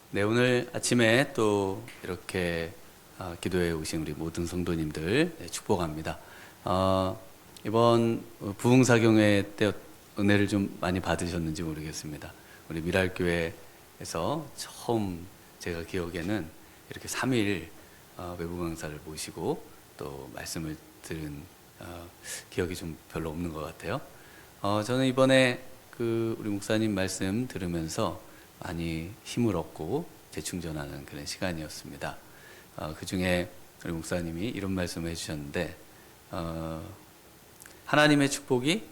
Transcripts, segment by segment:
네, 오늘 아침에 또 이렇게 기도에 오신 우리 모든 성도님들 축복합니다. 이번 부흥사경회 때 은혜를 좀 많이 받으셨는지 모르겠습니다. 우리 미랄교회에서 처음 제가 기억에는 이렇게 3일 외부 강사를 모시고 또 말씀을 들은 기억이 좀 별로 없는 것 같아요. 저는 이번에 우리 목사님 말씀 들으면서 많이 힘을 얻고 재충전하는 그런 시간이었습니다. 그 중에 우리 목사님이 이런 말씀을 해주셨는데, 하나님의 축복이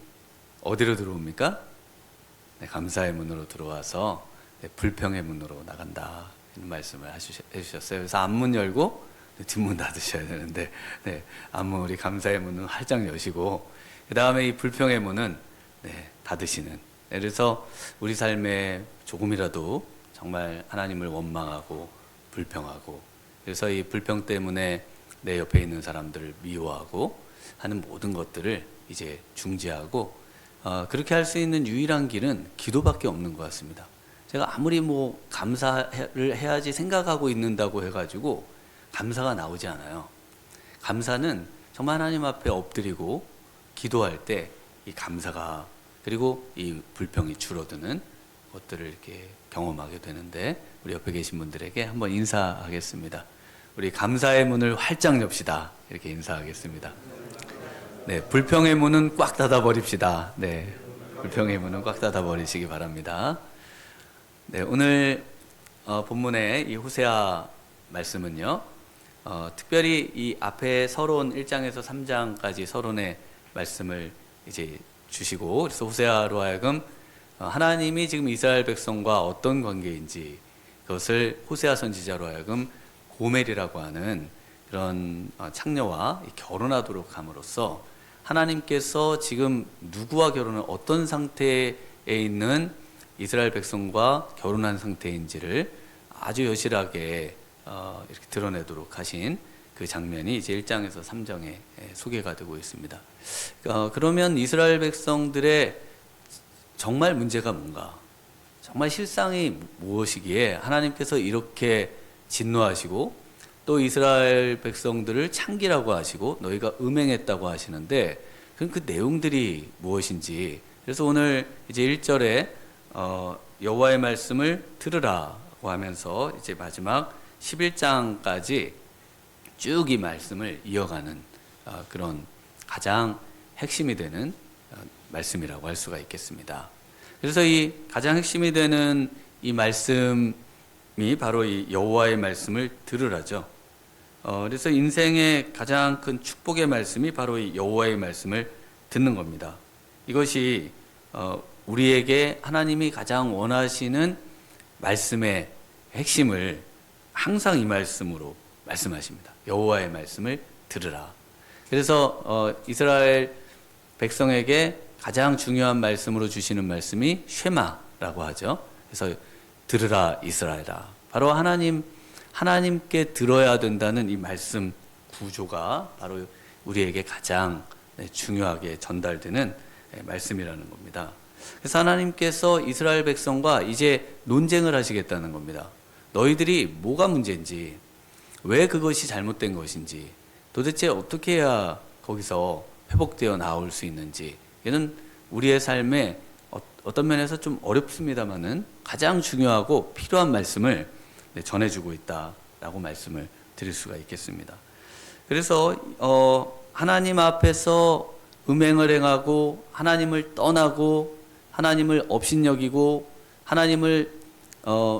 어디로 들어옵니까? 네, 감사의 문으로 들어와서 불평의 문으로 나간다. 이런 말씀을 해주셨어요. 그래서 앞문 열고 뒷문 닫으셔야 되는데, 네, 앞문 우리 감사의 문은 활짝 여시고, 그 다음에 이 불평의 문은 닫으시는. 그래서 우리 삶에 조금이라도 정말 하나님을 원망하고 불평하고, 그래서 이 불평 때문에 내 옆에 있는 사람들을 미워하고 하는 모든 것들을 이제 중지하고, 그렇게 할 수 있는 유일한 길은 기도밖에 없는 것 같습니다. 제가 아무리 감사를 해야지 생각하고 있는다고 해가지고 감사가 나오지 않아요. 감사는 정말 하나님 앞에 엎드리고 기도할 때 이 감사가, 그리고 이 불평이 줄어드는 것들을 이렇게 경험하게 되는데, 우리 옆에 계신 분들에게 한번 인사하겠습니다. 우리 감사의 문을 활짝 엽시다. 이렇게 인사하겠습니다. 네, 불평의 문은 꽉 닫아 버립시다. 네, 불평의 문은 꽉 닫아 버리시기 바랍니다. 네, 오늘 본문의 이 호세아 말씀은요, 특별히 이 앞에 서론 1장에서 3장까지 서론의 말씀을 이제 주시고, 그래서 호세아로 하여금 하나님이 지금 이스라엘 백성과 어떤 관계인지, 그것을 호세아 선지자로 하여금 고멜이라고 하는 그런 창녀와 결혼하도록 함으로써 하나님께서 지금 누구와 결혼을, 어떤 상태에 있는 이스라엘 백성과 결혼한 상태인지를 아주 여실하게 이렇게 드러내도록 하신 그 장면이 이제 1장에서 3장에 소개가 되고 있습니다. 그러면 이스라엘 백성들의 정말 문제가 뭔가, 정말 실상이 무엇이기에 하나님께서 이렇게 진노하시고 또 이스라엘 백성들을 창기라고 하시고 너희가 음행했다고 하시는데, 그럼 그 내용들이 무엇인지, 그래서 오늘 이제 1절에 여호와의 말씀을 들으라고 하면서 이제 마지막 11장까지 쭉 이 말씀을 이어가는 그런 가장 핵심이 되는 말씀이라고 할 수가 있겠습니다. 그래서 이 가장 핵심이 되는 이 말씀이 바로 이 여호와의 말씀을 들으라죠. 그래서 인생의 가장 큰 축복의 말씀이 바로 이 여호와의 말씀을 듣는 겁니다. 이것이 우리에게 하나님이 가장 원하시는 말씀의 핵심을 항상 이 말씀으로 말씀하십니다. 여호와의 말씀을 들으라. 그래서 이스라엘 백성에게 가장 중요한 말씀으로 주시는 말씀이 쉐마라고 하죠. 그래서 들으라 이스라엘아. 바로 하나님께 들어야 된다는 이 말씀 구조가 바로 우리에게 가장 중요하게 전달되는 말씀이라는 겁니다. 그래서 하나님께서 이스라엘 백성과 이제 논쟁을 하시겠다는 겁니다. 너희들이 뭐가 문제인지, 왜 그것이 잘못된 것인지, 도대체 어떻게 해야 거기서 회복되어 나올 수 있는지, 이는 우리의 삶에 어떤 면에서 좀 어렵습니다만은 가장 중요하고 필요한 말씀을 전해주고 있다라고 말씀을 드릴 수가 있겠습니다. 그래서 하나님 앞에서 음행을 행하고 하나님을 떠나고 하나님을 업신여기고 하나님을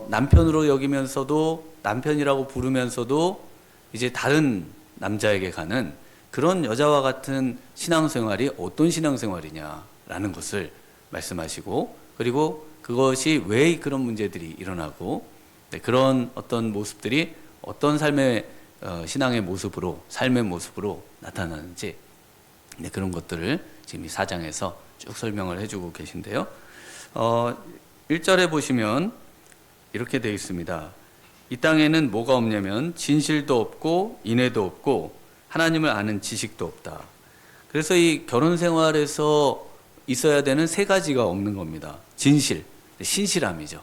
남편으로 여기면서도, 남편이라고 부르면서도 이제 다른 남자에게 가는 그런 여자와 같은 신앙생활이 어떤 신앙생활이냐라는 것을 말씀하시고, 그리고 그것이 왜 그런 문제들이 일어나고 그런 어떤 모습들이 어떤 삶의 신앙의 모습으로, 삶의 모습으로 나타나는지, 그런 것들을 지금 이 4장에서 쭉 설명을 해주고 계신데요. 1절에 보시면 이렇게 되어 있습니다. 이 땅에는 뭐가 없냐면 진실도 없고 인애도 없고 하나님을 아는 지식도 없다. 그래서 이 결혼 생활에서 있어야 되는 세 가지가 없는 겁니다. 진실, 신실함이죠.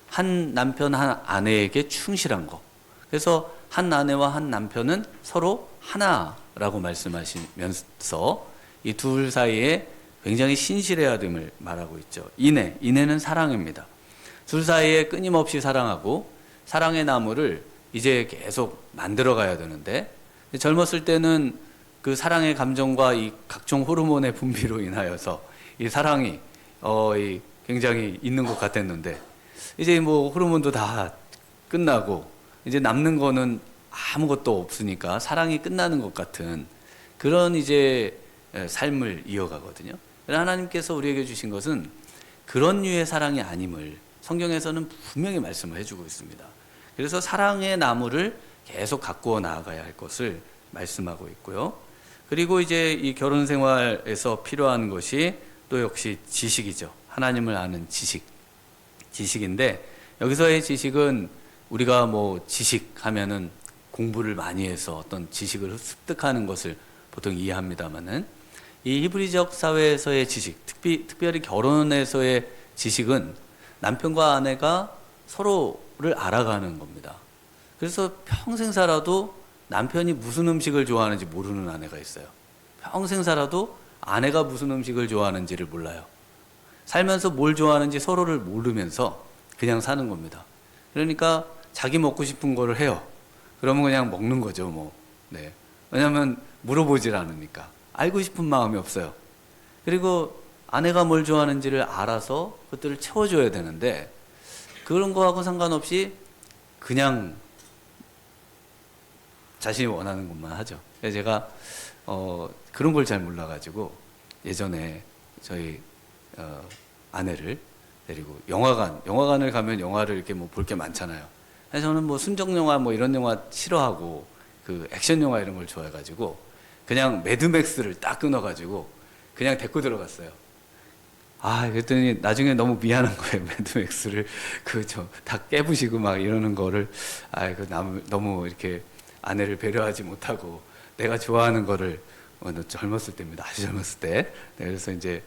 한 남편 한 아내에게 충실한 거. 그래서 한 아내와 한 남편은 서로 하나라고 말씀하시면서 이 둘 사이에 굉장히 신실해야 됨을 말하고 있죠. 인애는 사랑입니다. 둘 사이에 끊임없이 사랑하고 사랑의 나무를 이제 계속 만들어 가야 되는데, 젊었을 때는 그 사랑의 감정과 이 각종 호르몬의 분비로 인하여서 이 사랑이 굉장히 있는 것 같았는데, 이제 뭐 호르몬도 다 끝나고 이제 남는 거는 아무것도 없으니까 사랑이 끝나는 것 같은 그런 이제 삶을 이어가거든요. 하나님께서 우리에게 주신 것은 그런 류의 사랑이 아님을 성경에서는 분명히 말씀을 해주고 있습니다. 그래서 사랑의 나무를 계속 가꾸어 나아가야 할 것을 말씀하고 있고요. 그리고 이제 이 결혼 생활에서 필요한 것이 또 역시 지식이죠. 하나님을 아는 지식인데, 여기서의 지식은 우리가 뭐 지식하면은 공부를 많이 해서 어떤 지식을 습득하는 것을 보통 이해합니다만은, 이 히브리적 사회에서의 지식, 특별히 결혼에서의 지식은 남편과 아내가 서로를 알아가는 겁니다. 그래서 평생 살아도 남편이 무슨 음식을 좋아하는지 모르는 아내가 있어요. 평생 살아도 아내가 무슨 음식을 좋아하는지를 몰라요. 살면서 뭘 좋아하는지 서로를 모르면서 그냥 사는 겁니다. 그러니까 자기 먹고 싶은 거를 해요. 그러면 그냥 먹는 거죠, 뭐. 네. 왜냐하면 물어보질 않으니까. 알고 싶은 마음이 없어요. 그리고 아내가 뭘 좋아하는지를 알아서 그것들을 채워줘야 되는데, 그런 거하고 상관없이 그냥 자신이 원하는 것만 하죠. 그래서 제가 그런 걸 잘 몰라가지고 예전에 저희 아내를 데리고 영화관을 가면 영화를 이렇게 뭐 볼 게 많잖아요. 그래서 저는 뭐 순정 영화 뭐 이런 영화 싫어하고 그 액션 영화 이런 걸 좋아해가지고 그냥 매드맥스를 딱 끊어가지고 그냥 데리고 들어갔어요. 그랬더니 나중에 너무 미안한 거예요. 매드맥스를 다 깨부시고 막 이러는 거를 너무 이렇게 아내를 배려하지 못하고 내가 좋아하는 거를 젊었을 때입니다. 아주 젊었을 때. 네, 그래서 이제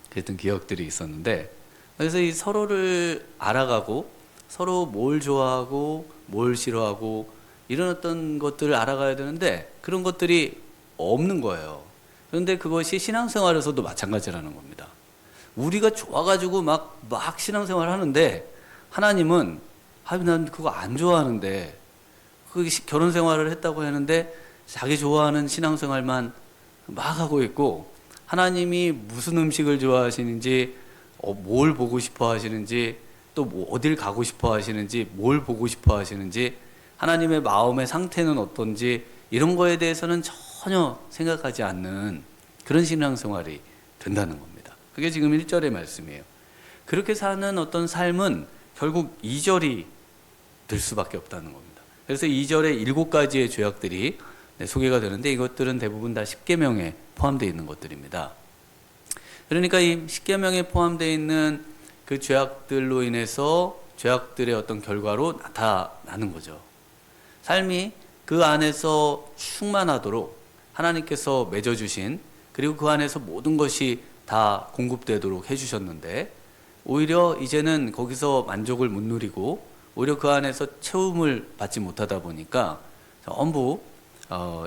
그랬던 기억들이 있었는데, 그래서 이 서로를 알아가고 서로 뭘 좋아하고 뭘 싫어하고 이런 어떤 것들을 알아가야 되는데 그런 것들이 없는 거예요. 그런데 그것이 신앙생활에서도 마찬가지라는 겁니다. 우리가 좋아가지고 막 신앙생활 하는데 하나님은 난 그거 안 좋아하는데, 그 결혼 생활을 했다고 하는데 자기 좋아하는 신앙생활만 막 하고 있고, 하나님이 무슨 음식을 좋아하시는지, 뭘 보고 싶어 하시는지, 또 뭐 어딜 가고 싶어 하시는지, 뭘 보고 싶어 하시는지, 하나님의 마음의 상태는 어떤지 이런 거에 대해서는 전혀 생각하지 않는 그런 신앙생활이 된다는 겁니다. 그게 지금 1절의 말씀이에요. 그렇게 사는 어떤 삶은 결국 2절이 될 수밖에 없다는 겁니다. 그래서 2절에 7가지의 죄악들이 소개가 되는데, 이것들은 대부분 다 십계명에 포함되어 있는 것들입니다. 그러니까 이 십계명에 포함되어 있는 그 죄악들로 인해서 죄악들의 어떤 결과로 나타나는 거죠. 삶이 그 안에서 충만하도록 하나님께서 맺어주신, 그리고 그 안에서 모든 것이 다 공급되도록 해주셨는데, 오히려 이제는 거기서 만족을 못 누리고 오히려 그 안에서 채움을 받지 못하다 보니까 전부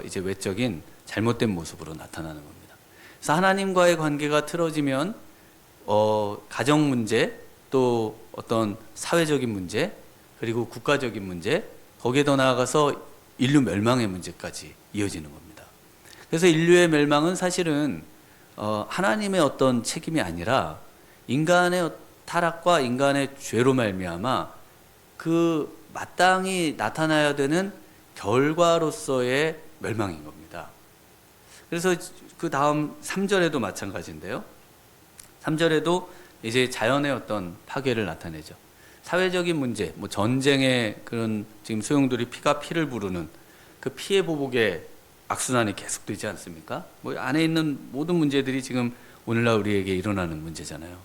이제 외적인 잘못된 모습으로 나타나는 겁니다. 그래서 하나님과의 관계가 틀어지면 가정 문제, 또 어떤 사회적인 문제, 그리고 국가적인 문제, 거기에 더 나아가서 인류 멸망의 문제까지 이어지는 겁니다. 그래서 인류의 멸망은 사실은 하나님의 어떤 책임이 아니라 인간의 타락과 인간의 죄로 말미암아 그 마땅히 나타나야 되는 결과로서의 멸망인 겁니다. 그래서 그 다음 3절에도 마찬가지인데요. 3절에도 이제 자연의 어떤 파괴를 나타내죠. 사회적인 문제, 뭐 전쟁의 그런 지금 소용돌이 피가 피를 부르는 그 피해 보복의 악순환이 계속되지 않습니까? 뭐 안에 있는 모든 문제들이 지금 오늘날 우리에게 일어나는 문제잖아요.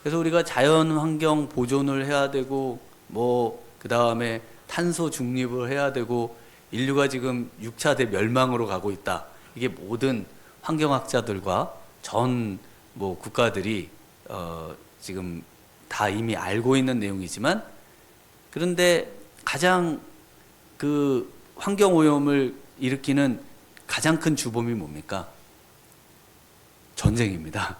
그래서 우리가 자연 환경 보존을 해야 되고, 뭐 그 다음에 탄소 중립을 해야 되고, 인류가 지금 6차 대멸망으로 가고 있다. 이게 모든 환경학자들과 전 뭐 국가들이 지금 다 이미 알고 있는 내용이지만, 그런데 가장 그 환경 오염을 일으키는 가장 큰 주범이 뭡니까? 전쟁입니다.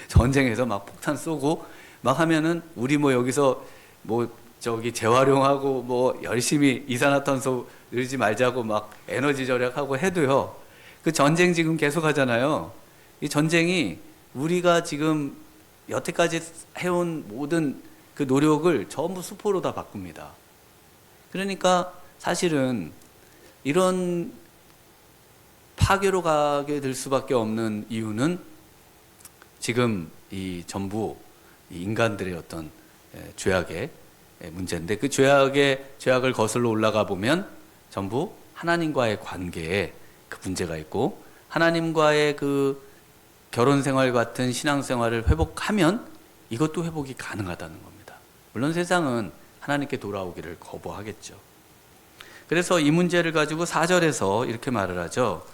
전쟁에서 막 폭탄 쏘고 막 하면은 우리 뭐 여기서 뭐 저기 재활용하고 뭐 열심히 이산화탄소 늘지 말자고 막 에너지 절약하고 해도요, 그 전쟁 지금 계속 하잖아요. 이 전쟁이 우리가 지금 여태까지 해온 모든 그 노력을 전부 수포로 다 바꿉니다. 그러니까 사실은 이런 파괴로 가게 될 수밖에 없는 이유는 지금 이 전부 이 인간들의 어떤 죄악의 문제인데, 그 죄악을 거슬러 올라가 보면 전부 하나님과의 관계에 그 문제가 있고, 하나님과의 그 결혼 생활 같은 신앙 생활을 회복하면 이것도 회복이 가능하다는 겁니다. 물론 세상은 하나님께 돌아오기를 거부하겠죠. 그래서 이 문제를 가지고 4절에서 이렇게 말을 하죠.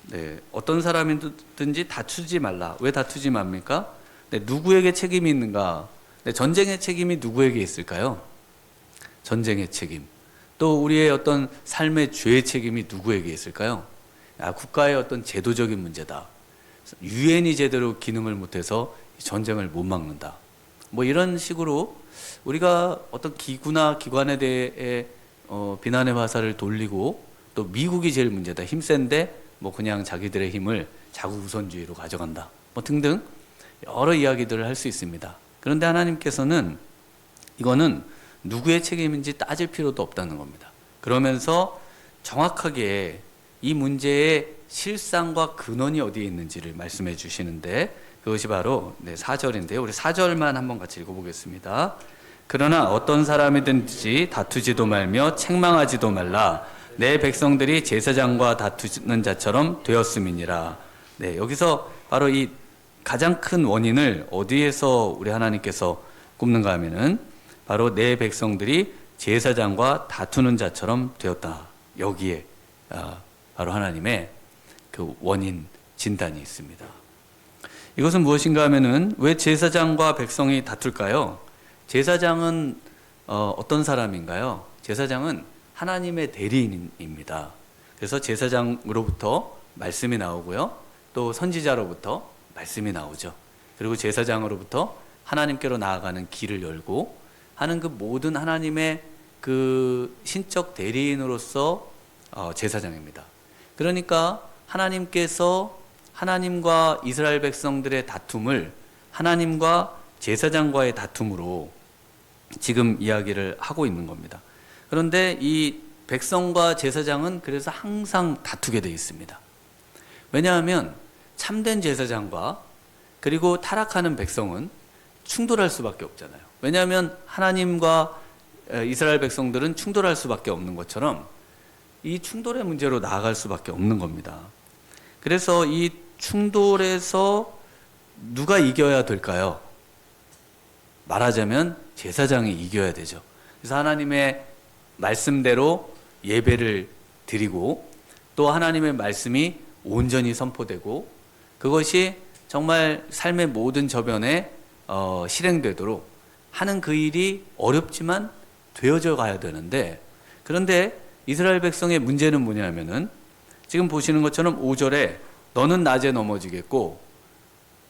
네, 어떤 사람이든지 다투지 말라. 왜 다투지 맙니까? 네, 누구에게 책임이 있는가? 네, 전쟁의 책임이 누구에게 있을까요? 전쟁의 책임. 또 우리의 어떤 삶의 죄의 책임이 누구에게 있을까요? 국가의 어떤 제도적인 문제다. 유엔이 제대로 기능을 못해서 전쟁을 못 막는다. 뭐 이런 식으로 우리가 어떤 기구나 기관에 대해 비난의 화살을 돌리고, 또 미국이 제일 문제다. 힘센데 뭐 그냥 자기들의 힘을 자국 우선주의로 가져간다. 뭐 등등 여러 이야기들을 할 수 있습니다. 그런데 하나님께서는 이거는 누구의 책임인지 따질 필요도 없다는 겁니다. 그러면서 정확하게 이 문제의 실상과 근원이 어디에 있는지를 말씀해 주시는데, 그것이 바로 4절인데요. 우리 4절만 한번 같이 읽어보겠습니다. 그러나 어떤 사람이든지 다투지도 말며 책망하지도 말라. 내 백성들이 제사장과 다투는 자처럼 되었음이니라. 네, 여기서 바로 이 가장 큰 원인을 어디에서 우리 하나님께서 꼽는가 하면은 바로 내 백성들이 제사장과 다투는 자처럼 되었다. 여기에 바로 하나님의 그 원인 진단이 있습니다. 이것은 무엇인가 하면은 왜 제사장과 백성이 다툴까요? 제사장은 어떤 사람인가요? 제사장은 하나님의 대리인입니다. 그래서 제사장으로부터 말씀이 나오고요, 또 선지자로부터 말씀이 나오죠. 그리고 제사장으로부터 하나님께로 나아가는 길을 열고 하는 그 모든 하나님의 그 신적 대리인으로서 제사장입니다. 그러니까 하나님께서 하나님과 이스라엘 백성들의 다툼을 하나님과 제사장과의 다툼으로 지금 이야기를 하고 있는 겁니다. 그런데 이 백성과 제사장은 그래서 항상 다투게 되어 있습니다. 왜냐하면 참된 제사장과 그리고 타락하는 백성은 충돌할 수밖에 없잖아요. 왜냐하면 하나님과 이스라엘 백성들은 충돌할 수밖에 없는 것처럼 이 충돌의 문제로 나아갈 수밖에 없는 겁니다. 그래서 이 충돌에서 누가 이겨야 될까요? 말하자면 제사장이 이겨야 되죠. 그래서 하나님의 말씀대로 예배를 드리고, 또 하나님의 말씀이 온전히 선포되고, 그것이 정말 삶의 모든 저변에 실행되도록 하는 그 일이 어렵지만 되어져 가야 되는데, 그런데 이스라엘 백성의 문제는 뭐냐면은 지금 보시는 것처럼 5절에 너는 낮에 넘어지겠고,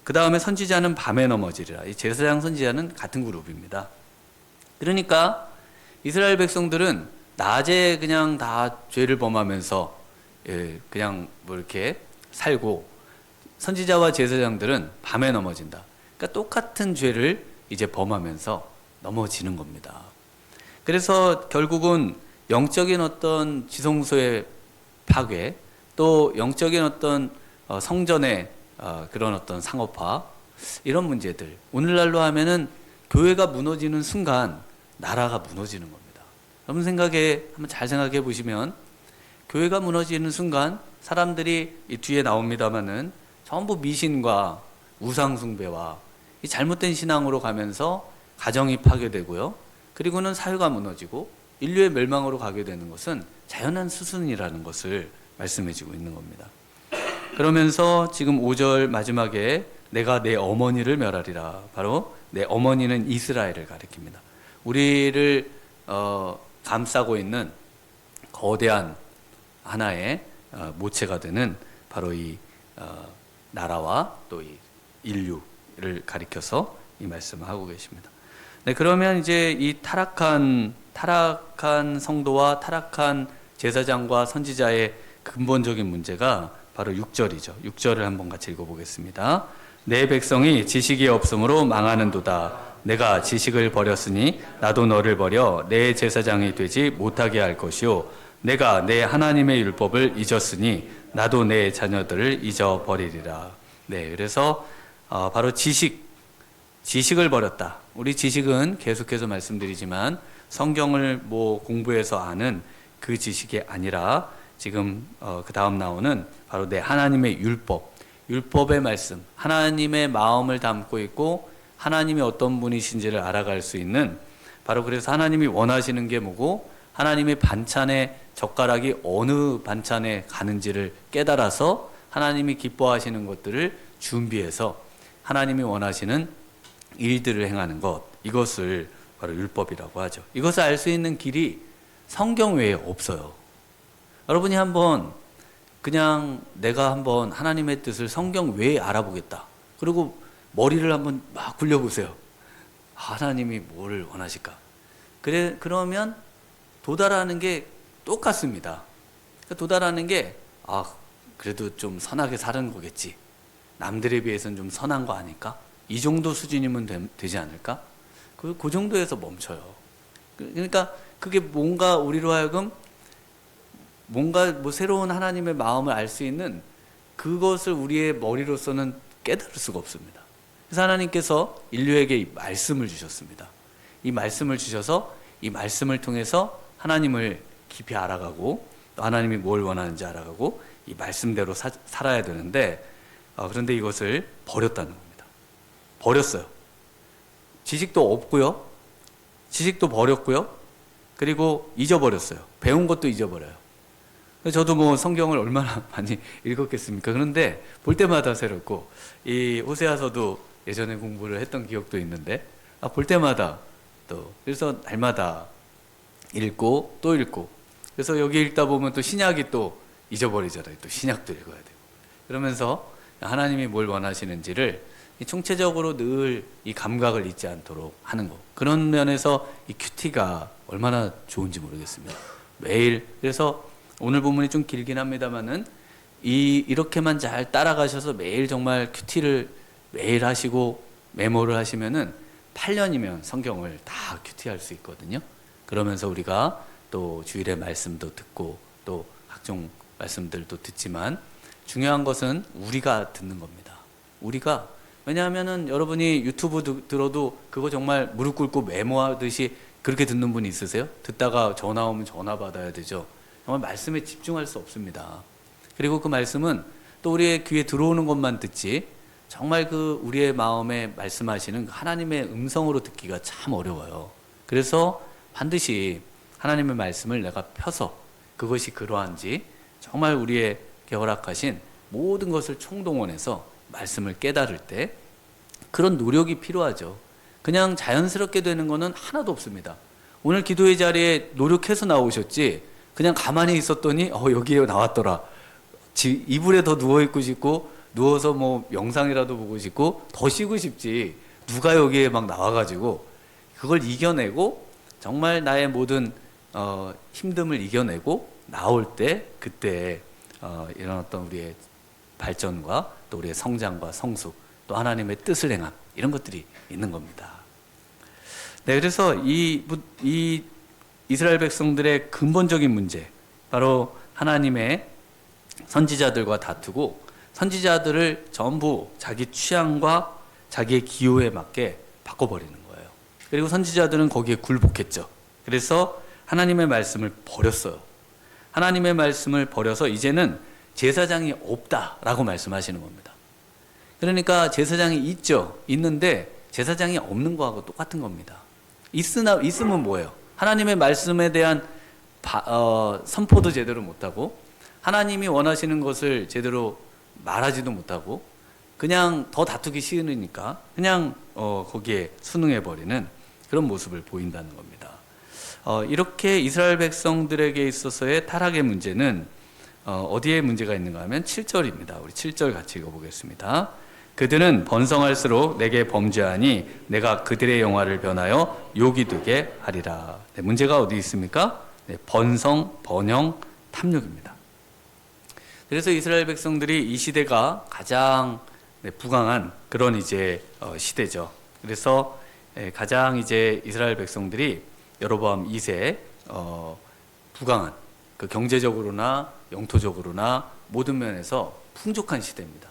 그 다음에 선지자는 밤에 넘어지리라. 이 제사장 선지자는 같은 그룹입니다. 그러니까 이스라엘 백성들은 낮에 그냥 다 죄를 범하면서 그냥 뭐 이렇게 살고, 선지자와 제사장들은 밤에 넘어진다. 그러니까 똑같은 죄를 이제 범하면서 넘어지는 겁니다. 그래서 결국은 영적인 어떤 지성소의 파괴, 또 영적인 어떤 성전의 그런 어떤 상업화, 이런 문제들, 오늘날로 하면은 교회가 무너지는 순간 나라가 무너지는 겁니다. 여러분 한번 잘 생각해 보시면, 교회가 무너지는 순간 사람들이 이 뒤에 나옵니다마는 전부 미신과 우상숭배와 이 잘못된 신앙으로 가면서 가정이 파괴되고요, 그리고는 사회가 무너지고 인류의 멸망으로 가게 되는 것은 자연한 수순이라는 것을 말씀해 주고 있는 겁니다. 그러면서 지금 5절 마지막에 내가 내 어머니를 멸하리라. 바로 내 어머니는 이스라엘을 가리킵니다. 우리를 감싸고 있는 거대한 하나의 모체가 되는 바로 이 나라와 또 이 인류를 가리켜서 이 말씀을 하고 계십니다. 네, 그러면 이제 이 타락한 성도와 타락한 제사장과 선지자의 근본적인 문제가 바로 6절이죠. 6절을 한번 같이 읽어보겠습니다. 내 백성이 지식이 없으므로 망하는도다. 내가 지식을 버렸으니 나도 너를 버려 내 제사장이 되지 못하게 할 것이요 내가 내 하나님의 율법을 잊었으니 나도 내 자녀들을 잊어버리리라. 네, 그래서 바로 지식을 버렸다. 우리 지식은 계속해서 말씀드리지만 성경을 공부해서 아는 그 지식이 아니라 지금 그 다음 나오는 바로 내 하나님의 율법의 말씀, 하나님의 마음을 담고 있고 하나님이 어떤 분이신지를 알아갈 수 있는, 바로 그래서 하나님이 원하시는 게 뭐고 하나님의 반찬에 젓가락이 어느 반찬에 가는지를 깨달아서 하나님이 기뻐하시는 것들을 준비해서 하나님이 원하시는 일들을 행하는 것, 이것을 바로 율법이라고 하죠. 이것을 알 수 있는 길이 성경 외에 없어요. 여러분이 한번 그냥 내가 한번 하나님의 뜻을 성경 외에 알아보겠다. 그리고 머리를 한번 막 굴려보세요. 하나님이 뭐를 원하실까? 그러면 도달하는 게 똑같습니다. 도달하는 게 그래도 좀 선하게 사는 거겠지. 남들에 비해서는 좀 선한 거 아닐까? 이 정도 수준이면 되지 않을까? 그 정도에서 멈춰요. 그러니까 그게 뭔가 우리로 하여금 뭔가 새로운 하나님의 마음을 알 수 있는 그것을 우리의 머리로서는 깨달을 수가 없습니다. 그래서 하나님께서 인류에게 이 말씀을 주셨습니다. 이 말씀을 주셔서 이 말씀을 통해서 하나님을 깊이 알아가고 또 하나님이 뭘 원하는지 알아가고 이 말씀대로 살아야 되는데 그런데 이것을 버렸다는 겁니다. 버렸어요. 지식도 없고요. 지식도 버렸고요. 그리고 잊어버렸어요. 배운 것도 잊어버려요. 저도 성경을 얼마나 많이 읽었겠습니까? 그런데 볼 때마다 새롭고, 이 호세아서도 예전에 공부를 했던 기억도 있는데 볼 때마다 또 그래서 날마다 읽고 또 읽고, 그래서 여기 읽다 보면 또 신약이 또 잊어버리잖아요. 또 신약도 읽어야 되고, 그러면서 하나님이 뭘 원하시는지를 총체적으로 늘 이 감각을 잊지 않도록 하는 것, 그런 면에서 이 큐티가 얼마나 좋은지 모르겠습니다. 매일, 그래서 오늘 본문이 좀 길긴 합니다만은 이렇게만 잘 따라가셔서 매일 정말 큐티를 매일 하시고 메모를 하시면은 8년이면 성경을 다 큐티할 수 있거든요. 그러면서 우리가 또 주일의 말씀도 듣고 또 각종 말씀들도 듣지만 중요한 것은 우리가 듣는 겁니다. 우리가, 왜냐하면은 여러분이 유튜브 들어도 그거 정말 무릎 꿇고 메모하듯이 그렇게 듣는 분이 있으세요? 듣다가 전화 오면 전화 받아야 되죠. 정말 말씀에 집중할 수 없습니다. 그리고 그 말씀은 또 우리의 귀에 들어오는 것만 듣지 정말 우리의 마음에 말씀하시는 하나님의 음성으로 듣기가 참 어려워요. 그래서 반드시 하나님의 말씀을 내가 펴서 그것이 그러한지 정말 우리에게 허락하신 모든 것을 총동원해서 말씀을 깨달을 때 그런 노력이 필요하죠. 그냥 자연스럽게 되는 거는 하나도 없습니다. 오늘 기도의 자리에 노력해서 나오셨지 그냥 가만히 있었더니 여기에 나왔더라. 이불에 더 누워있고 싶고 누워서 영상이라도 보고 싶고 더 쉬고 싶지, 누가 여기에 막 나와가지고 그걸 이겨내고 정말 나의 모든 힘듦을 이겨내고 나올 때 그때 이런 어떤 우리의 발전과 또 우리의 성장과 성숙, 또 하나님의 뜻을 행함, 이런 것들이 있는 겁니다. 네, 그래서 이 이스라엘 백성들의 근본적인 문제, 바로 하나님의 선지자들과 다투고 선지자들을 전부 자기 취향과 자기의 기호에 맞게 바꿔버리는 거예요. 그리고 선지자들은 거기에 굴복했죠. 그래서 하나님의 말씀을 버렸어요. 하나님의 말씀을 버려서 이제는 제사장이 없다라고 말씀하시는 겁니다. 그러니까 제사장이 있는데 제사장이 없는 거하고 똑같은 겁니다. 있으면 뭐예요? 하나님의 말씀에 대한 선포도 제대로 못하고 하나님이 원하시는 것을 제대로 말하지도 못하고 그냥 더 다투기 싫으니까 그냥 거기에 순응해 버리는 그런 모습을 보인다는 겁니다. 이렇게 이스라엘 백성들에게 있어서의 타락의 문제는 어디에 문제가 있는가 하면 7절입니다. 우리 7절 같이 읽어보겠습니다. 그들은 번성할수록 내게 범죄하니 내가 그들의 영화를 변하여 욕이 되게 하리라. 네, 문제가 어디 있습니까? 네, 번성, 번영, 탐욕입니다. 그래서 이스라엘 백성들이 이 시대가 가장 부강한 그런 이제 시대죠. 그래서 가장 이제 이스라엘 백성들이 여로보암 2세 부강한 그 경제적으로나 영토적으로나 모든 면에서 풍족한 시대입니다.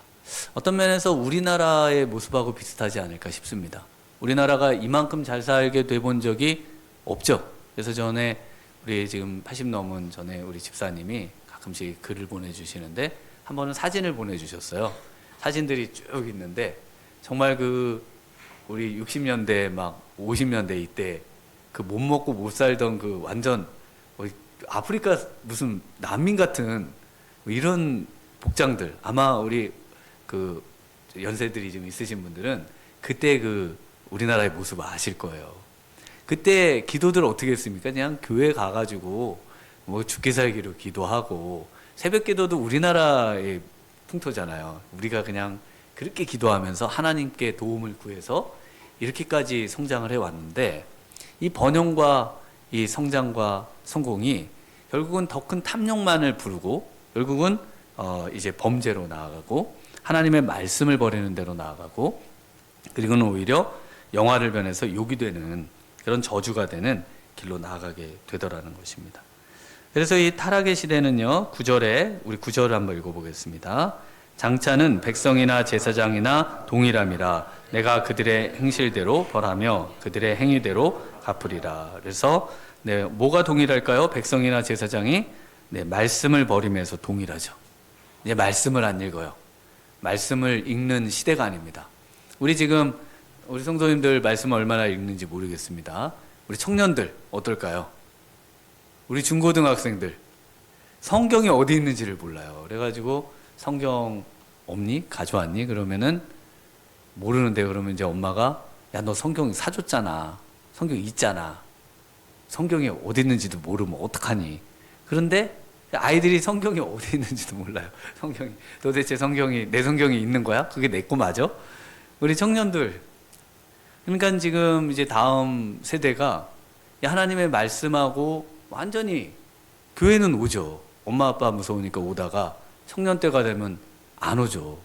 어떤 면에서 우리나라의 모습하고 비슷하지 않을까 싶습니다. 우리나라가 이만큼 잘 살게 돼 본 적이 없죠. 그래서 전에 우리 지금 80 넘은 전에 우리 집사님이 가끔씩 글을 보내주시는데 한 번은 사진을 보내주셨어요. 사진들이 쭉 있는데 정말 그 우리 60년대 막 50년대 이때 그 못 먹고 못 살던 그 완전 아프리카 무슨 난민 같은 이런 복장들, 아마 우리 그 연세들이 좀 있으신 분들은 그때 그 우리나라의 모습 아실 거예요. 그때 기도들 어떻게 했습니까? 그냥 교회 가가지고 뭐 죽게 살기로 기도하고, 새벽 기도도 우리나라의 풍토잖아요. 우리가 그냥 그렇게 기도하면서 하나님께 도움을 구해서 이렇게까지 성장을 해왔는데, 이 번영과 이 성장과 성공이 결국은 더 큰 탐욕만을 부르고 결국은 이제 범죄로 나아가고 하나님의 말씀을 버리는 대로 나아가고, 그리고는 오히려 영화를 변해서 욕이 되는 그런 저주가 되는 길로 나아가게 되더라는 것입니다. 그래서 이 타락의 시대는요, 9절에 우리 9절을 한번 읽어보겠습니다. 장차는 백성이나 제사장이나 동일함이라 내가 그들의 행실대로 벌하며 그들의 행위대로 갚으리라. 그래서 뭐가 동일할까요? 백성이나 제사장이 말씀을 버리면서 동일하죠. 이제 말씀을 안 읽어요. 말씀을 읽는 시대가 아닙니다. 우리 지금 우리 성도님들 말씀 얼마나 읽는지 모르겠습니다. 우리 청년들 어떨까요? 우리 중고등학생들 성경이 어디 있는지를 몰라요. 그래가지고 성경 없니? 가져왔니? 그러면은 모르는데, 그러면 이제 엄마가 야, 너 성경 사줬잖아. 성경 있잖아. 성경이 어디 있는지도 모르면 어떡하니? 그런데 아이들이 성경이 어디 있는지도 몰라요. 성경이 도대체 내 성경이 있는 거야? 그게 내 거 맞아? 우리 청년들, 그러니까 지금 이제 다음 세대가 하나님의 말씀하고 완전히, 교회는 오죠. 엄마 아빠 무서우니까 오다가 청년 때가 되면 안 오죠.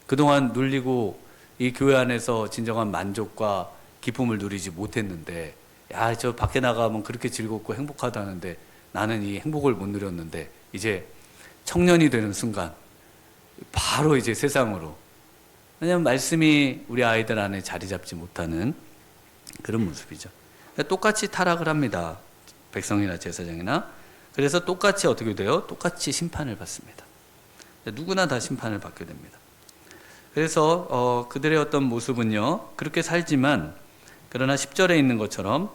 그동안 눌리고 이 교회 안에서 진정한 만족과 기쁨을 누리지 못했는데, 야, 저 밖에 나가면 그렇게 즐겁고 행복하다는데 나는 이 행복을 못 누렸는데, 이제 청년이 되는 순간 바로 이제 세상으로, 왜냐하면 말씀이 우리 아이들 안에 자리 잡지 못하는 그런 모습이죠. 똑같이 타락을 합니다. 백성이나 제사장이나. 그래서 똑같이 어떻게 돼요? 똑같이 심판을 받습니다. 누구나 다 심판을 받게 됩니다. 그래서 그들의 어떤 모습은요, 그렇게 살지만, 그러나 10절에 있는 것처럼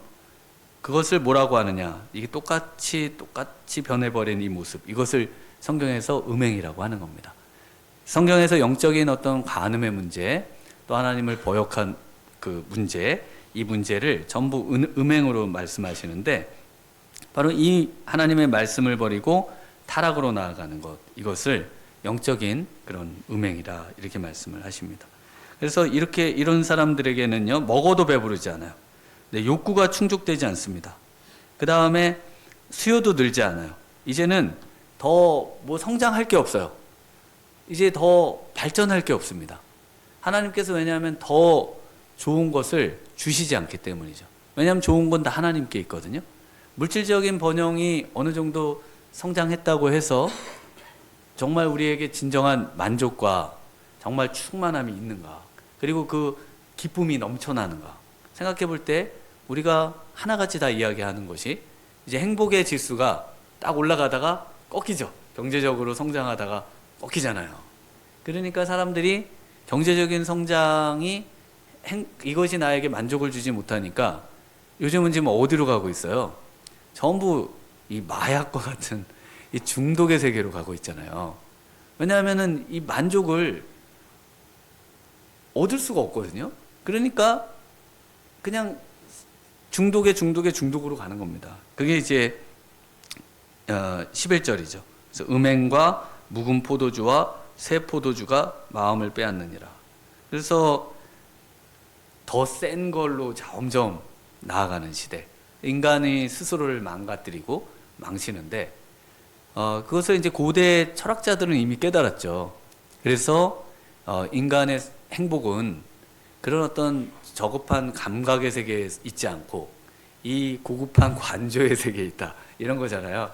그것을 뭐라고 하느냐, 이게 똑같이 변해버린 이 모습, 이것을 성경에서 음행이라고 하는 겁니다. 성경에서 영적인 어떤 간음의 문제, 또 하나님을 버역한 그 문제, 이 문제를 전부 음행으로 말씀하시는데, 바로 이 하나님의 말씀을 버리고 타락으로 나아가는 것, 이것을 영적인 그런 음행이라 이렇게 말씀을 하십니다. 그래서 이런 사람들에게는요, 먹어도 배부르지 않아요. 욕구가 충족되지 않습니다. 그 다음에 수요도 늘지 않아요. 이제는 더 뭐 성장할 게 없어요. 이제 더 발전할 게 없습니다. 하나님께서, 왜냐하면 더 좋은 것을 주시지 않기 때문이죠. 왜냐하면 좋은 건 다 하나님께 있거든요. 물질적인 번영이 어느 정도 성장했다고 해서 정말 우리에게 진정한 만족과 정말 충만함이 있는가, 그리고 그 기쁨이 넘쳐나는가 생각해 볼 때, 우리가 하나같이 다 이야기하는 것이, 이제 행복의 지수가 딱 올라가다가 꺾이죠. 경제적으로 성장하다가 꺾이잖아요. 그러니까 사람들이 경제적인 성장이 이것이 나에게 만족을 주지 못하니까 요즘은 지금 어디로 가고 있어요? 전부 이 마약과 같은 이 중독의 세계로 가고 있잖아요. 왜냐하면은 이 만족을 얻을 수가 없거든요. 그러니까 그냥 중독으로 가는 겁니다. 그게 이제 11절이죠. 그래서 음행과 묵은 포도주와 새 포도주가 마음을 빼앗느니라. 그래서 더 센 걸로 점점 나아가는 시대. 인간이 스스로를 망가뜨리고 망치는데 그것을 이제 고대 철학자들은 이미 깨달았죠. 그래서 인간의 행복은 그런 어떤 저급한 감각의 세계에 있지 않고 이 고급한 관조의 세계에 있다. 이런 거잖아요.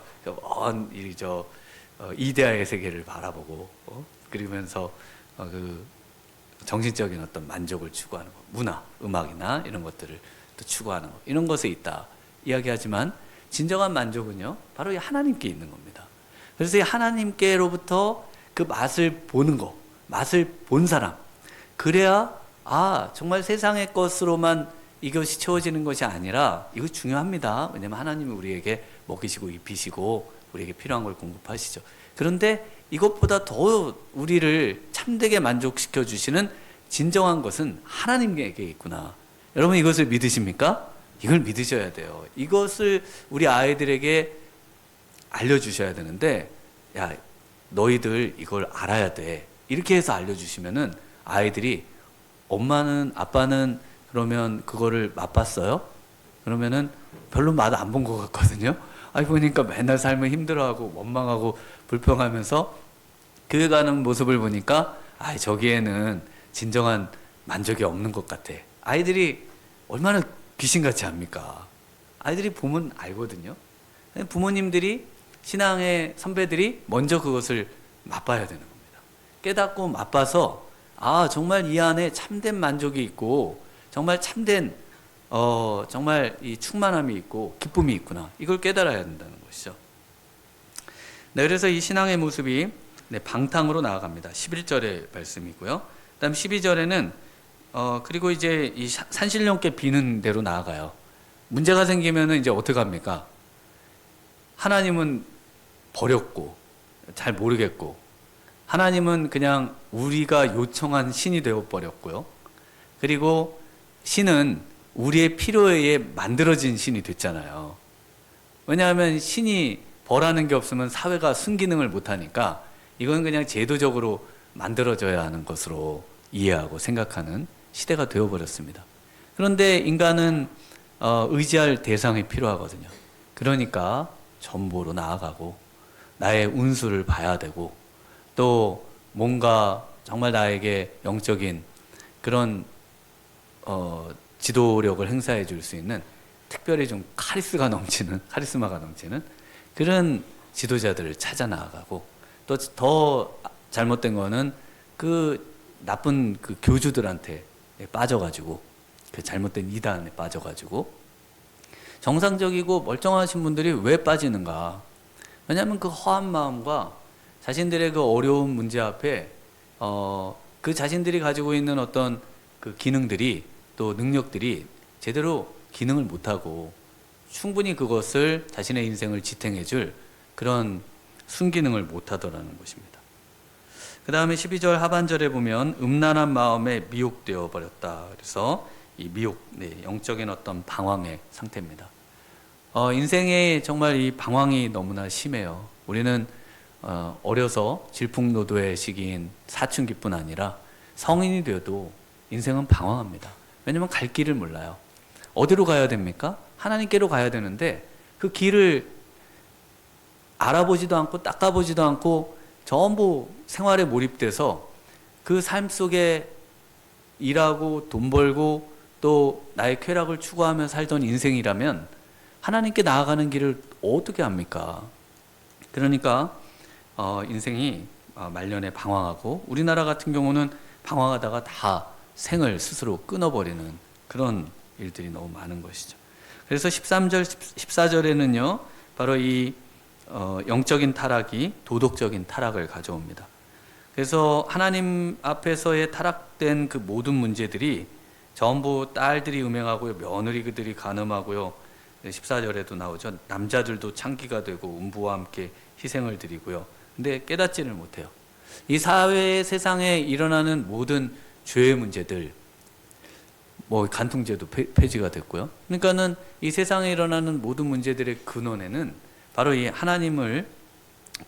이데아의 세계를 바라보고 그러면서 그 정신적인 어떤 만족을 추구하는 것, 문화, 음악이나 이런 것들을 또 추구하는 것, 이런 것에 있다 이야기하지만 진정한 만족은요 바로 이 하나님께 있는 겁니다. 그래서 이 하나님께로부터 그 맛을 보는 거, 맛을 본 사람, 그래야 정말 세상의 것으로만 이것이 채워지는 것이 아니라 이거 중요합니다. 왜냐하면 하나님이 우리에게 먹이시고 입히시고 우리에게 필요한 걸 공급하시죠. 그런데 이것보다 더 우리를 참되게 만족시켜 주시는 진정한 것은 하나님에게 있구나. 여러분 이것을 믿으십니까? 이걸 믿으셔야 돼요. 이것을 우리 아이들에게 알려주셔야 되는데, 야, 너희들 이걸 알아야 돼. 이렇게 해서 알려주시면은 아이들이 엄마는, 아빠는 그러면 그거를 맛봤어요? 그러면은 별로 맛 안 본 것 같거든요. 보니까 맨날 삶을 힘들어하고 원망하고 불평하면서 교회 가는 모습을 보니까 저기에는 진정한 만족이 없는 것 같아. 아이들이 얼마나 귀신같이 합니까? 아이들이 보면 알거든요. 부모님들이, 신앙의 선배들이 먼저 그것을 맛봐야 되는 겁니다. 깨닫고 맛봐서 정말 이 안에 참된 만족이 있고 정말 참된 정말 이 충만함이 있고 기쁨이 있구나. 이걸 깨달아야 된다는 것이죠. 네, 그래서 이 신앙의 모습이 방탕으로 나아갑니다. 11절의 말씀이고요. 그다음 12절에는 그리고 이제 이 산신령께 비는 대로 나아가요. 문제가 생기면은 이제 어떻게 합니까? 하나님은 버렸고 잘 모르겠고, 하나님은 그냥 우리가 요청한 신이 되어 버렸고요. 그리고 신은 우리의 필요에 의해 만들어진 신이 됐잖아요. 왜냐하면 신이 벌하는 게 없으면 사회가 순기능을 못하니까 이건 그냥 제도적으로 만들어져야 하는 것으로 이해하고 생각하는 시대가 되어버렸습니다. 그런데 인간은 의지할 대상이 필요하거든요. 그러니까 전보로 나아가고 나의 운수를 봐야 되고 또 뭔가 정말 나에게 영적인 그런 지도력을 행사해 줄 수 있는, 특별히 좀 카리스마가 넘치는 그런 지도자들을 찾아 나아가고, 또 더 잘못된 거는 그 나쁜 그 교주들한테 빠져가지고, 그 잘못된 이단에 빠져가지고, 정상적이고 멀쩡하신 분들이 왜 빠지는가? 왜냐하면 그 허한 마음과 자신들의 그 어려운 문제 앞에 그 자신들이 가지고 있는 어떤 그 기능들이, 또 능력들이 제대로 기능을 못하고 충분히 그것을 자신의 인생을 지탱해 줄 그런 순기능을 못하더라는 것입니다. 그 다음에 12절 하반절에 보면 음란한 마음에 미혹되어 버렸다. 그래서 이 미혹, 영적인 어떤 방황의 상태입니다. 인생에 정말 이 방황이 너무나 심해요. 우리는 어려서 질풍노도의 시기인 사춘기뿐 아니라 성인이 되어도 인생은 방황합니다. 왜냐하면 갈 길을 몰라요. 어디로 가야 됩니까? 하나님께로 가야 되는데 그 길을 알아보지도 않고 닦아보지도 않고 전부 생활에 몰입돼서 그 삶 속에 일하고 돈 벌고 또 나의 쾌락을 추구하며 살던 인생이라면 하나님께 나아가는 길을 어떻게 합니까? 그러니까 인생이 말년에 방황하고, 우리나라 같은 경우는 방황하다가 다 생을 스스로 끊어버리는 그런 일들이 너무 많은 것이죠. 그래서 13절, 14절에는요 바로 이 영적인 타락이 도덕적인 타락을 가져옵니다. 그래서 하나님 앞에서의 타락된 그 모든 문제들이 전부 딸들이 음행하고요, 며느리들이 간음하고요, 14절에도 나오죠. 남자들도 창기가 되고 음부와 함께 희생을 드리고요. 근데 깨닫지를 못해요. 이 사회 세상에 일어나는 모든 죄의 문제들, 뭐 간통죄도 폐지가 됐고요. 그러니까는 이 세상에 일어나는 모든 문제들의 근원에는 바로 이 하나님을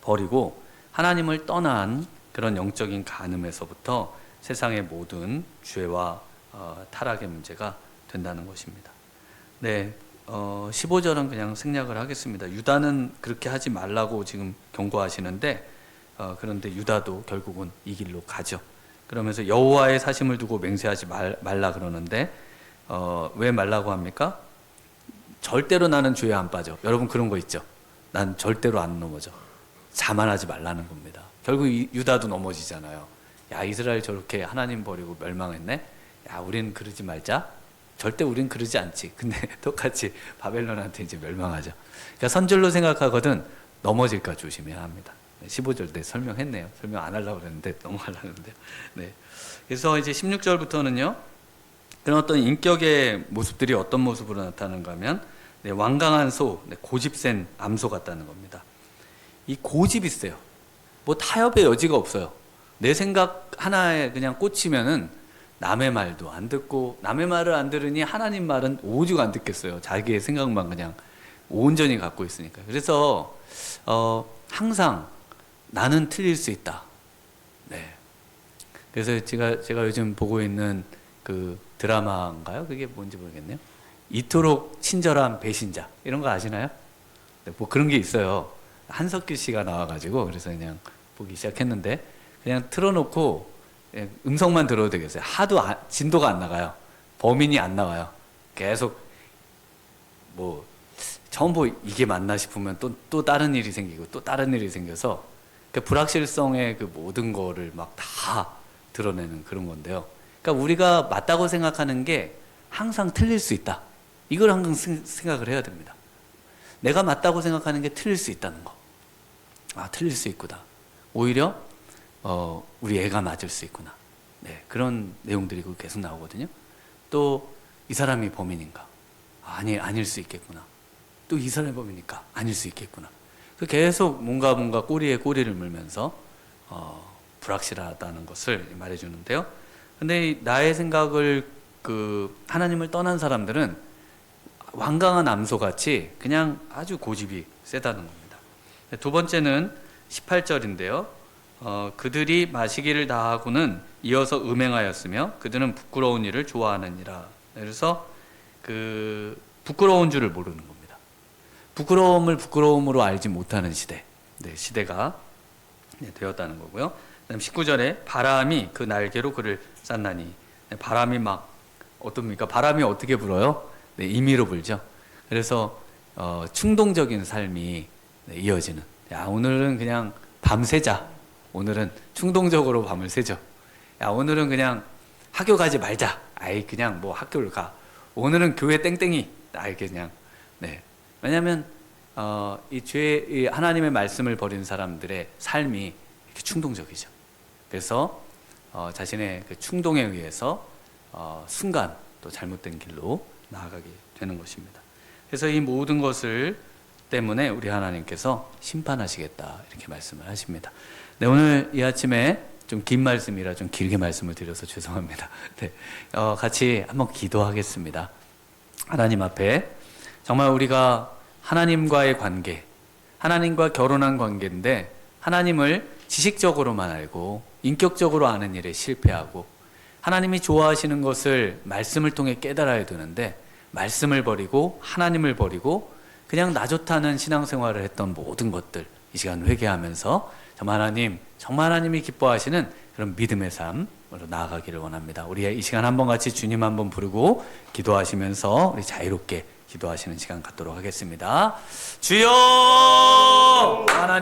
버리고 하나님을 떠난 그런 영적인 간음에서부터 세상의 모든 죄와 타락의 문제가 된다는 것입니다. 네, 15절은 그냥 생략을 하겠습니다. 유다는 그렇게 하지 말라고 지금 경고하시는데 그런데 유다도 결국은 이 길로 가죠. 그러면서 여호와의 사심을 두고 맹세하지 말라 그러는데 왜 말라고 합니까? 절대로 나는 죄에 안 빠져. 여러분 그런 거 있죠? 난 절대로 안 넘어져. 자만하지 말라는 겁니다. 결국 유다도 넘어지잖아요. 야, 이스라엘 저렇게 하나님 버리고 멸망했네? 야, 우린 그러지 말자. 절대 우린 그러지 않지. 근데 똑같이 바벨론한테 이제 멸망하죠. 그러니까 선줄로 생각하거든 넘어질까 조심해야 합니다. 15절 때 설명했네요. 설명 안 하려고 그랬는데 넘어가려고 했는데요. 네. 그래서 이제 16절부터는요. 그런 어떤 인격의 모습들이 어떤 모습으로 나타나는가 하면 네, 완강한 소, 네, 고집센 암소 같다는 겁니다. 이 고집이 세요. 뭐 타협의 여지가 없어요. 내 생각 하나에 그냥 꽂히면은 남의 말도 안 듣고 남의 말을 안 들으니 하나님 말은 오죽 안 듣겠어요. 자기의 생각만 그냥 온전히 갖고 있으니까. 그래서 항상 나는 틀릴 수 있다. 네. 그래서 제가 요즘 보고 있는 그 드라마인가요? 그게 뭔지 모르겠네요. 이토록 친절한 배신자 이런 거 아시나요? 네, 뭐 그런 게 있어요. 한석규 씨가 나와가지고 그래서 그냥 보기 시작했는데 그냥 틀어놓고 음성만 들어도 되겠어요. 하도 진도가 안 나가요. 범인이 안 나와요. 계속 뭐 처음 이게 맞나 싶으면 또 다른 일이 생기고 또 다른 일이 생겨서 그 불확실성의 그 모든 거를 막 다 드러내는 그런 건데요. 그러니까 우리가 맞다고 생각하는 게 항상 틀릴 수 있다. 이걸 항상 생각을 해야 됩니다. 내가 맞다고 생각하는 게 틀릴 수 있다는 거. 아, 틀릴 수 있구나. 오히려 우리 애가 맞을 수 있구나. 네, 그런 내용들이 계속 나오거든요. 또 이 사람이 범인인가? 아닐 수 있겠구나. 또 이 사람이 범인이니까 아닐 수 있겠구나. 계속 뭔가 꼬리에 꼬리를 물면서 불확실하다는 것을 말해주는데요. 근데 나의 생각을 하나님을 떠난 사람들은 완강한 암소같이 그냥 아주 고집이 세다는 겁니다. 두 번째는 18절인데요. 그들이 마시기를 다하고는 이어서 음행하였으며 그들은 부끄러운 일을 좋아하느니라. 그래서 그 부끄러운 줄을 모르는 겁니다. 부끄러움을 부끄러움으로 알지 못하는 시대. 네, 시대가 되었다는 거고요. 그다음 19절에 바람이 그 날개로 그를 쌌나니. 네, 바람이 막 어떻습니까? 바람이 어떻게 불어요? 네, 임의로 불죠. 그래서 충동적인 삶이 이어지는. 야, 오늘은 그냥 밤새자. 오늘은 충동적으로 밤을 새죠. 야, 오늘은 그냥 학교 가지 말자. 아이, 그냥 뭐 학교를 가. 오늘은 교회 땡땡이. 아이, 그냥. 네. 왜냐하면 이 하나님의 말씀을 버린 사람들의 삶이 이렇게 충동적이죠. 그래서 자신의 그 충동에 의해서 순간 또 잘못된 길로 나아가게 되는 것입니다. 그래서 이 모든 것을 때문에 우리 하나님께서 심판하시겠다 이렇게 말씀을 하십니다. 네, 오늘 이 아침에 좀 긴 말씀이라 좀 길게 말씀을 드려서 죄송합니다. 네, 같이 한번 기도하겠습니다. 하나님 앞에 정말 우리가 하나님과의 관계, 하나님과 결혼한 관계인데 하나님을 지식적으로만 알고 인격적으로 아는 일에 실패하고 하나님이 좋아하시는 것을 말씀을 통해 깨달아야 되는데 말씀을 버리고 하나님을 버리고 그냥 나 좋다는 신앙생활을 했던 모든 것들 이 시간 회개하면서 정말 하나님이 기뻐하시는 그런 믿음의 삶으로 나아가기를 원합니다. 우리 이 시간 한번 같이 주님 한번 부르고 기도하시면서 우리 자유롭게 기도하시는 시간 갖도록 하겠습니다. 주여! 하나님